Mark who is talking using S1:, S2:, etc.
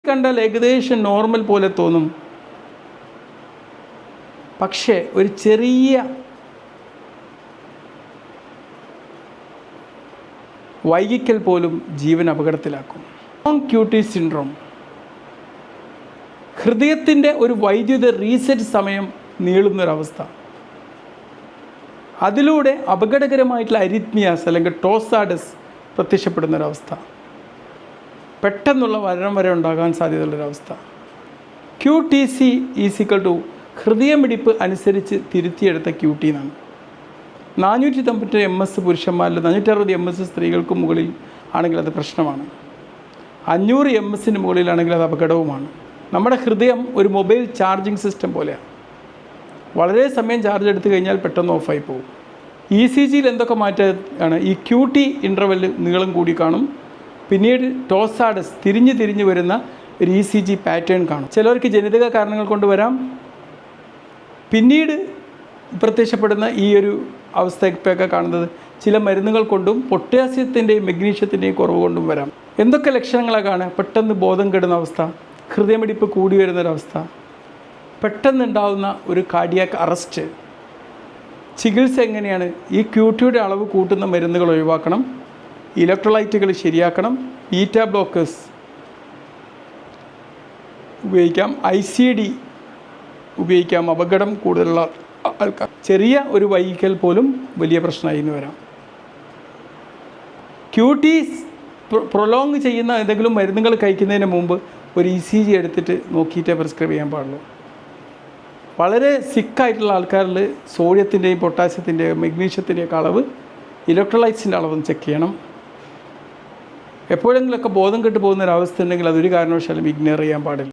S1: കണ്ടാൽ ഏകദേശം നോർമൽ പോലെ തോന്നും. പക്ഷേ ഒരു ചെറിയ വൈകിക്കൽ പോലും ജീവൻ അപകടത്തിലാക്കും. QT സിൻഡ്രോം ഹൃദയത്തിൻ്റെ ഒരു വൈദ്യുത റീസെറ്റ് സമയം നീളുന്നൊരവസ്ഥ. അതിലൂടെ അപകടകരമായിട്ടുള്ള അരിത്മിയാസ് അല്ലെങ്കിൽ ടോസാഡസ് പ്രത്യക്ഷപ്പെടുന്നൊരവസ്ഥ. പെട്ടെന്നുള്ള മരണം വരെ ഉണ്ടാകാൻ സാധ്യതയുള്ളൊരവസ്ഥ. QTC = ഹൃദയമിടിപ്പ് അനുസരിച്ച് തിരുത്തിയെടുത്ത QT എന്നാണ്. 498 MS പുരുഷന്മാരിൽ 460 MS സ്ത്രീകൾക്ക് മുകളിൽ ആണെങ്കിൽ അത് പ്രശ്നമാണ്. 500 MS മുകളിലാണെങ്കിൽ അത് അപകടവുമാണ്. നമ്മുടെ ഹൃദയം ഒരു മൊബൈൽ ചാർജിങ് സിസ്റ്റം പോലെയാണ്. വളരെ സമയം ചാർജ് എടുത്തു കഴിഞ്ഞാൽ പെട്ടെന്ന് ഓഫായി പോകും. ECGയിൽ എന്തൊക്കെ മാറ്റാണ്? ഈ QT ഇൻ്റർവെല്ല് നീളം കൂടി കാണും. പിന്നീട് ടോസാഡസ് തിരിഞ്ഞ് വരുന്ന ഒരു ECG പാറ്റേൺ കാണും. ചിലർക്ക് ജനിതക കാരണങ്ങൾ കൊണ്ട് വരാം. പിന്നീട് പ്രത്യക്ഷപ്പെടുന്ന ഈ ഒരു അവസ്ഥയൊക്കെ കാണുന്നത് ചില മരുന്നുകൾ കൊണ്ടും പൊട്ടാസ്യത്തിൻ്റെയും മഗ്നീഷ്യത്തിൻ്റെയും കുറവ് കൊണ്ടും വരാം. എന്തൊക്കെ ലക്ഷണങ്ങളാണ് കാണുക? പെട്ടെന്ന് ബോധം കെടുന്ന അവസ്ഥ, ഹൃദയമിടിപ്പ് കൂടി വരുന്നൊരവസ്ഥ, പെട്ടെന്നുണ്ടാവുന്ന ഒരു കാർഡിയാക് അറസ്റ്റ്. ചികിത്സ എങ്ങനെയാണ്? ഈ QTയുടെ അളവ് കൂട്ടുന്ന മരുന്നുകൾ ഒഴിവാക്കണം, ഇലക്ട്രോലൈറ്റുകൾ ശരിയാക്കണം, ബീറ്റാ ബ്ലോക്കേഴ്സ് ഉപയോഗിക്കാം, ICD ഉപയോഗിക്കാം. അപകടം കൂടുതലുള്ള ആൾക്കാർ ചെറിയ ഒരു വൈകിക്കൽ പോലും വലിയ പ്രശ്നമായി എന്ന് വരാം. QT പ്രൊലോങ് ചെയ്യുന്ന എന്തെങ്കിലും മരുന്നുകൾ കഴിക്കുന്നതിന് മുമ്പ് ഒരു ECG എടുത്തിട്ട് നോക്കിയിട്ടേ പ്രിസ്ക്രൈബ് ചെയ്യാൻ പാടുള്ളൂ. വളരെ സിക്കായിട്ടുള്ള ആൾക്കാരിൽ സോഡിയത്തിൻ്റെയും പൊട്ടാസ്യത്തിൻ്റെയും മഗ്നീഷ്യത്തിൻ്റെയൊക്കെ അളവ്, ഇലക്ട്രോലൈറ്റ്സിൻ്റെ അളവും ചെക്ക് ചെയ്യണം. എപ്പോഴെങ്കിലുമൊക്കെ ബോധം കെട്ട് പോകുന്നൊരവസ്ഥ ഉണ്ടെങ്കിൽ അതൊരു കാരണവശാലും ഇഗ്നോർ ചെയ്യാൻ പാടില്ല.